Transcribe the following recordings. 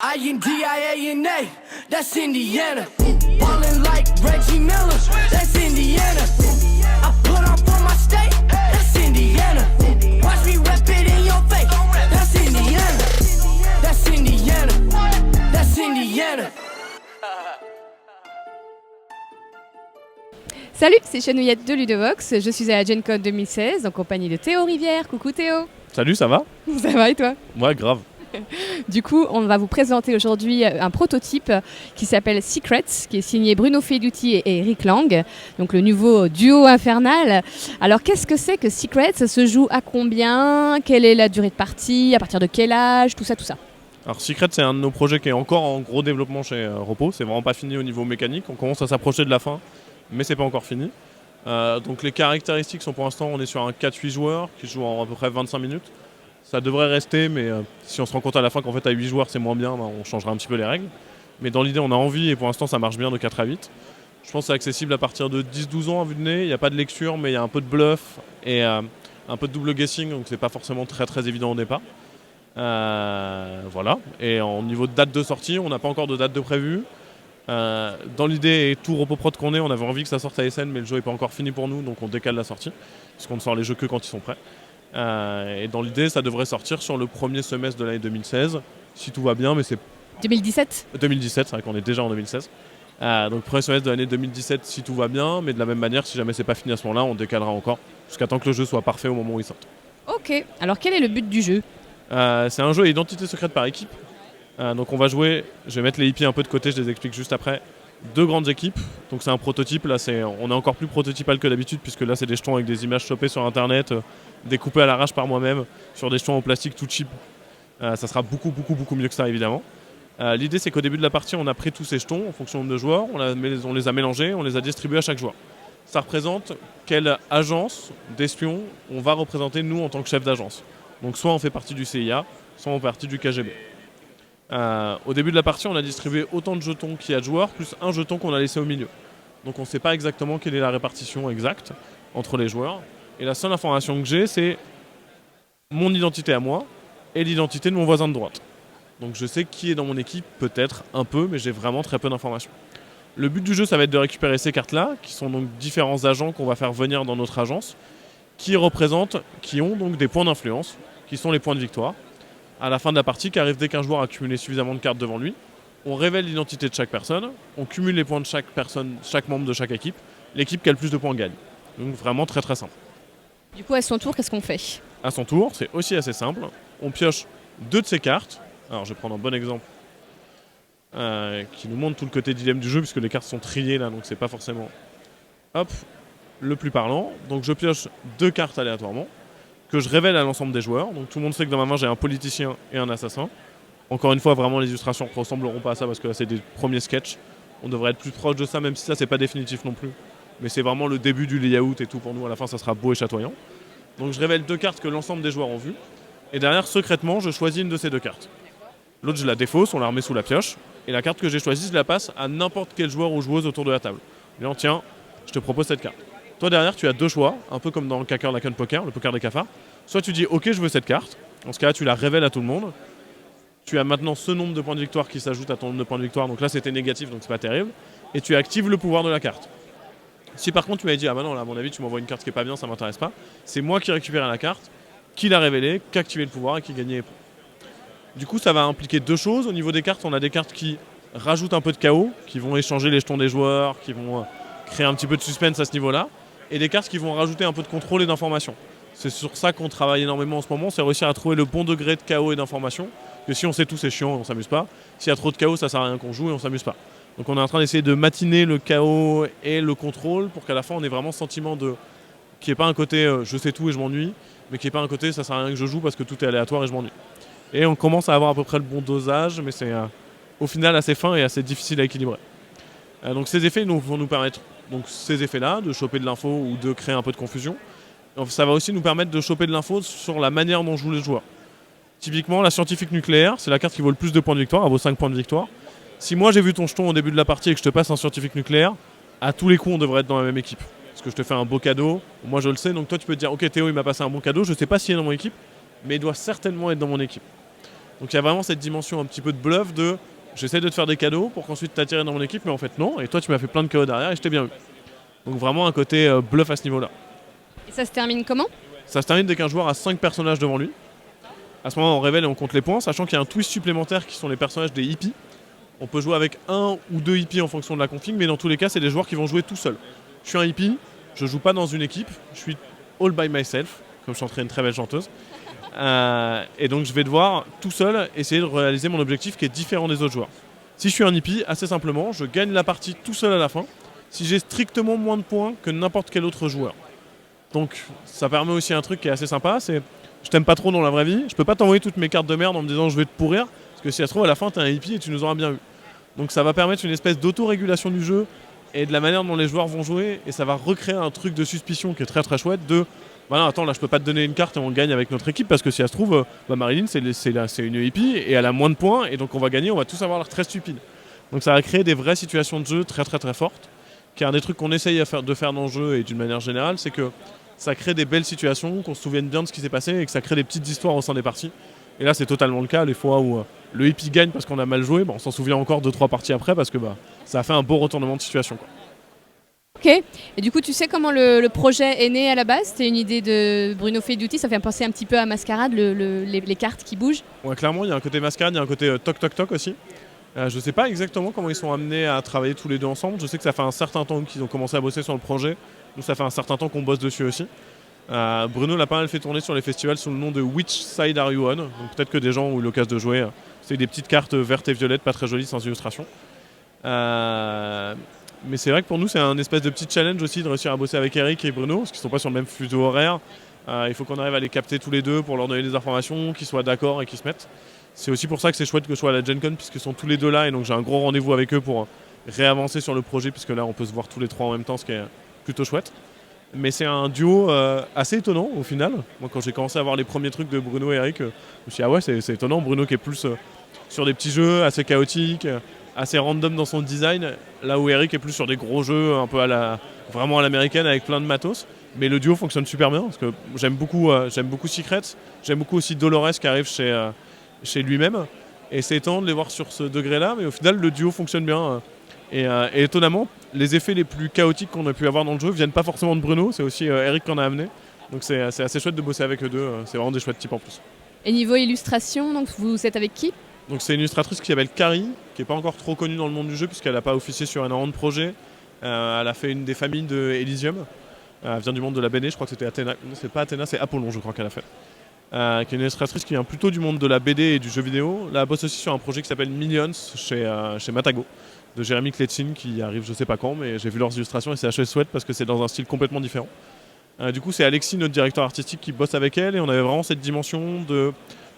I-N-D-I-A-N-A, that's Indiana. Ballin' like Reggie Miller, that's Indiana. I put on for my state, that's Indiana. Watch me rep it in your face, that's Indiana. That's Indiana, that's Indiana. Salut, c'est Chenouillette de Ludovox. Je suis à la Gen Con 2016 en compagnie de Théo Rivière. Coucou Théo. Salut, ça va ? Ça va et toi ? Ouais, grave. Du coup, on va vous présenter aujourd'hui un prototype qui s'appelle Secrets, qui est signé Bruno Feiduti et Eric Lang, donc le nouveau duo infernal. Alors, qu'est-ce que c'est que Secrets ? Ça se joue à combien ? Quelle est la durée de partie ? À partir de quel âge ? Tout ça. Alors Secret, c'est un de nos projets qui est encore en gros développement chez Repos. C'est vraiment pas fini au niveau mécanique. On commence à s'approcher de la fin, mais c'est pas encore fini. Donc les caractéristiques sont pour l'instant, on est sur un 4-8 joueurs qui joue en à peu près 25 minutes. Ça devrait rester, mais si on se rend compte à la fin qu'en fait à 8 joueurs c'est moins bien, on changera un petit peu les règles. Mais dans l'idée on a envie et pour l'instant ça marche bien de 4 à 8. Je pense que c'est accessible à partir de 10-12 ans à vue de nez. Il n'y a pas de lecture mais il y a un peu de bluff et un peu de double guessing, donc c'est pas forcément très évident au départ. Voilà. Et au niveau de date de sortie, on n'a pas encore de date de prévue. Dans l'idée et tout Repoprod qu'on est, on avait envie que ça sorte à SN, mais le jeu n'est pas encore fini pour nous, donc on décale la sortie, puisqu'on ne sort les jeux que quand ils sont prêts. Et dans l'idée, ça devrait sortir sur le premier semestre de l'année 2016, si tout va bien, mais c'est... 2017 2017, c'est vrai qu'on est déjà en 2016. Donc premier semestre de l'année 2017, si tout va bien, mais de la même manière, si jamais c'est pas fini à ce moment-là, on décalera encore, jusqu'à temps que le jeu soit parfait au moment où il sort. Ok, alors quel est le but du jeu ? C'est un jeu à identité secrète par équipe. Donc on va jouer, je vais mettre les hippies un peu de côté, je les explique juste après. 2 grandes équipes, donc c'est un prototype, là on est encore plus prototypal que d'habitude puisque là c'est des jetons avec des images chopées sur internet, découpées à l'arrache par moi-même, sur des jetons en plastique tout cheap. Ça sera beaucoup mieux que ça évidemment. L'idée c'est qu'au début de la partie on a pris tous ces jetons en fonction de joueurs, on les a mélangés, on les a distribués à chaque joueur. Ça représente quelle agence d'espions on va représenter nous en tant que chef d'agence. Donc soit on fait partie du CIA, soit on fait partie du KGB. Au début de la partie, on a distribué autant de jetons qu'il y a de joueurs, plus un jeton qu'on a laissé au milieu. Donc on ne sait pas exactement quelle est la répartition exacte entre les joueurs. Et la seule information que j'ai, c'est mon identité à moi et l'identité de mon voisin de droite. Donc je sais qui est dans mon équipe, peut-être un peu, mais j'ai vraiment très peu d'informations. Le but du jeu, ça va être de récupérer ces cartes-là, qui sont donc différents agents qu'on va faire venir dans notre agence, qui ont donc des points d'influence, qui sont les points de victoire. À la fin de la partie, qui arrive dès qu'un joueur a cumulé suffisamment de cartes devant lui, on révèle l'identité de chaque personne, on cumule les points de chaque personne, chaque membre de chaque équipe, l'équipe qui a le plus de points gagne. Donc vraiment très simple. Du coup, à son tour, qu'est-ce qu'on fait ? À son tour, c'est aussi assez simple, on pioche 2 de ces cartes. Alors je vais prendre un bon exemple qui nous montre tout le côté dilemme du jeu, puisque les cartes sont triées là, donc c'est pas forcément le plus parlant. Donc je pioche 2 cartes aléatoirement, que je révèle à l'ensemble des joueurs. Donc tout le monde sait que dans ma main j'ai un politicien et un assassin. Encore une fois, vraiment les illustrations ne ressembleront pas à ça parce que là c'est des premiers sketchs. On devrait être plus proche de ça, même si ça c'est pas définitif non plus. Mais c'est vraiment le début du layout et tout pour nous. À la fin ça sera beau et chatoyant. Donc je révèle 2 cartes que l'ensemble des joueurs ont vues. Et derrière, secrètement, je choisis une de ces 2 cartes. L'autre je la défausse, on la remet sous la pioche. Et la carte que j'ai choisie, je la passe à n'importe quel joueur ou joueuse autour de la table. En disant tiens, je te propose cette carte. Toi derrière tu as 2 choix, un peu comme dans le Kakerlaken Poker, le poker des cafards. Soit tu dis ok je veux cette carte, en ce cas là tu la révèles à tout le monde. Tu as maintenant ce nombre de points de victoire qui s'ajoute à ton nombre de points de victoire, donc là c'était négatif donc c'est pas terrible. Et tu actives le pouvoir de la carte. Si par contre tu m'avais dit ah bah non là à mon avis tu m'envoies une carte qui est pas bien, ça m'intéresse pas, c'est moi qui récupère la carte, qui l'a révélée, qui a activé le pouvoir et qui gagnait les points. Du coup ça va impliquer 2 choses. Au niveau des cartes, on a des cartes qui rajoutent un peu de chaos, qui vont échanger les jetons des joueurs, qui vont créer un petit peu de suspense à ce niveau-là, et des cartes qui vont rajouter un peu de contrôle et d'information. C'est sur ça qu'on travaille énormément en ce moment, c'est réussir à trouver le bon degré de chaos et d'information. Que si on sait tout, c'est chiant, on s'amuse pas. S'il y a trop de chaos, ça sert à rien qu'on joue et on s'amuse pas. Donc on est en train d'essayer de matiner le chaos et le contrôle pour qu'à la fin on ait vraiment ce sentiment de qu'il n'y ait pas un côté je sais tout et je m'ennuie, mais qu'il n'y ait pas un côté ça sert à rien que je joue parce que tout est aléatoire et je m'ennuie. Et on commence à avoir à peu près le bon dosage, mais c'est au final assez fin et assez difficile à équilibrer. Donc ces effets vont nous permettre, donc ces effets-là, de choper de l'info ou de créer un peu de confusion. Ça va aussi nous permettre de choper de l'info sur la manière dont jouent les joueurs. Typiquement, la scientifique nucléaire, c'est la carte qui vaut le plus de points de victoire, elle vaut 5 points de victoire. Si moi j'ai vu ton jeton au début de la partie et que je te passe un scientifique nucléaire, à tous les coups on devrait être dans la même équipe. Parce que je te fais un beau cadeau, moi je le sais, donc toi tu peux te dire ok Théo il m'a passé un bon cadeau, je sais pas s'il est dans mon équipe, mais il doit certainement être dans mon équipe. Donc il y a vraiment cette dimension un petit peu de bluff de j'essaie de te faire des cadeaux pour qu'ensuite t'attirer dans mon équipe, mais en fait non, et toi tu m'as fait plein de cadeaux derrière et je t'ai bien eu. Donc vraiment un côté bluff à ce niveau-là. Et ça se termine comment? Ça se termine dès qu'un joueur a 5 personnages devant lui. À ce moment on révèle et on compte les points, sachant qu'il y a un twist supplémentaire qui sont les personnages des hippies. On peut jouer avec 1 ou 2 hippies en fonction de la config, mais dans tous les cas c'est des joueurs qui vont jouer tout seuls. Je suis un hippie, je joue pas dans une équipe, je suis all by myself, comme chanterait une très belle chanteuse. Et donc je vais devoir tout seul essayer de réaliser mon objectif qui est différent des autres joueurs. Si je suis un hippie, assez simplement, je gagne la partie tout seul à la fin, si j'ai strictement moins de points que n'importe quel autre joueur. Donc ça permet aussi un truc qui est assez sympa, c'est je t'aime pas trop dans la vraie vie, je peux pas t'envoyer toutes mes cartes de merde en me disant je vais te pourrir, parce que si ça se trouve à la fin t'es un hippie et tu nous auras bien eu. Donc ça va permettre une espèce d'autorégulation du jeu et de la manière dont les joueurs vont jouer, et ça va recréer un truc de suspicion qui est très très chouette de bah non, attends, là je peux pas te donner une carte et on gagne avec notre équipe parce que si ça se trouve, Marilyn c'est une hippie et elle a moins de points et donc on va gagner, on va tous avoir l'air très stupide. Donc ça va créer des vraies situations de jeu très très très fortes. Car un des trucs qu'on essaye de faire dans le jeu et d'une manière générale, c'est que ça crée des belles situations, qu'on se souvienne bien de ce qui s'est passé et que ça crée des petites histoires au sein des parties. Et là c'est totalement le cas, les fois où le hippie gagne parce qu'on a mal joué, on s'en souvient encore 2-3 parties après parce que ça a fait un beau retournement de situation, quoi. Ok, et du coup tu sais comment le projet est né à la base? C'était une idée de Bruno Faiduti, ça fait penser un petit peu à Mascarade, les cartes qui bougent? Ouais, clairement il y a un côté Mascarade, il y a un côté toc toc toc aussi. Je sais pas exactement comment ils sont amenés à travailler tous les deux ensemble, je sais que ça fait un certain temps qu'ils ont commencé à bosser sur le projet, nous ça fait un certain temps qu'on bosse dessus aussi. Bruno l'a pas mal fait tourner sur les festivals sous le nom de Which Side Are You On, donc peut-être que des gens ont eu l'occasion de jouer, c'est des petites cartes vertes et violettes, pas très jolies, sans illustration. Mais c'est vrai que pour nous c'est un espèce de petit challenge aussi de réussir à bosser avec Eric et Bruno, parce qu'ils sont pas sur le même fuseau horaire. Il faut qu'on arrive à les capter tous les deux pour leur donner des informations, qu'ils soient d'accord et qu'ils se mettent. C'est aussi pour ça que c'est chouette que je sois à la Gen Con, puisqu'ils sont tous les deux là, et donc j'ai un gros rendez-vous avec eux pour réavancer sur le projet, puisque là on peut se voir tous les trois en même temps, ce qui est plutôt chouette. Mais c'est un duo assez étonnant au final. Moi quand j'ai commencé à voir les premiers trucs de Bruno et Eric, je me suis dit ah ouais c'est étonnant, Bruno qui est plus sur des petits jeux assez chaotiques, assez random dans son design, là où Eric est plus sur des gros jeux un peu vraiment à l'américaine avec plein de matos. Mais le duo fonctionne super bien parce que j'aime beaucoup Secret, j'aime beaucoup aussi Dolores qui arrive chez lui-même, et c'est étonnant de les voir sur ce degré-là, mais au final le duo fonctionne bien. Et étonnamment, les effets les plus chaotiques qu'on a pu avoir dans le jeu viennent pas forcément de Bruno, c'est aussi Eric qui en a amené. Donc c'est assez chouette de bosser avec eux deux, c'est vraiment des chouettes types en plus. Et niveau illustration, donc vous êtes avec qui? Donc c'est une illustratrice qui s'appelle Carrie, qui n'est pas encore trop connue dans le monde du jeu puisqu'elle n'a pas officié sur énormément de projets. Elle a fait une des familles de Elysium. Elle vient du monde de la BD, je crois que c'était Athéna. Non, c'est pas Athéna, c'est Apollon, je crois qu'elle a fait. Qui est une illustratrice qui vient plutôt du monde de la BD et du jeu vidéo. Là, elle bosse aussi sur un projet qui s'appelle Millions chez Matago, de Jérémy Kletsin, qui arrive je sais pas quand, mais j'ai vu leurs illustrations et c'est assez chouette parce que c'est dans un style complètement différent. Du coup, c'est Alexis, notre directeur artistique, qui bosse avec elle, et on avait vraiment cette dimension de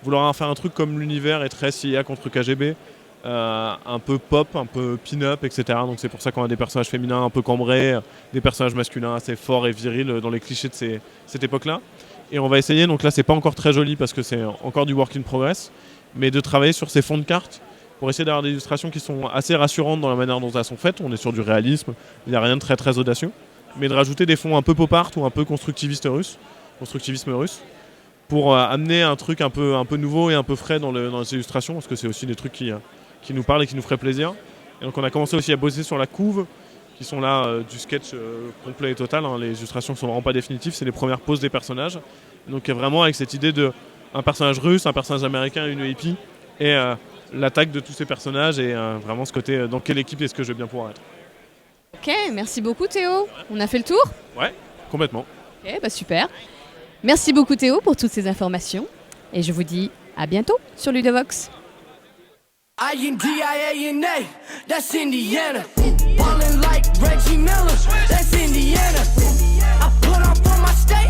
vouloir faire un truc comme l'univers est très CIA contre KGB, un peu pop, un peu pin-up, etc. Donc c'est pour ça qu'on a des personnages féminins un peu cambrés, des personnages masculins assez forts et virils dans les clichés de cette époque-là. Et on va essayer, donc là c'est pas encore très joli parce que c'est encore du work in progress, mais de travailler sur ces fonds de cartes pour essayer d'avoir des illustrations qui sont assez rassurantes dans la manière dont elles sont faites. On est sur du réalisme, il n'y a rien de très très audacieux, mais de rajouter des fonds un peu pop art ou un peu constructivisme russe, pour amener un truc un peu nouveau et un peu frais dans les illustrations, parce que c'est aussi des trucs qui nous parlent et qui nous feraient plaisir. Et donc on a commencé aussi à bosser sur la couve, qui sont là du sketch complet et total. Les illustrations ne sont vraiment pas définitives, c'est les premières poses des personnages. Et donc vraiment avec cette idée de un personnage russe, un personnage américain et une hippie, et l'attaque de tous ces personnages, et vraiment ce côté dans quelle équipe est-ce que je vais bien pouvoir être. Ok, merci beaucoup Théo. On a fait le tour? Ouais, complètement. Ok, super. Merci beaucoup Théo pour toutes ces informations, et je vous dis à bientôt sur Ludovox. INDIANA, that's Indiana. Ballin' like Reggie Miller, that's Indiana. I put on for my state,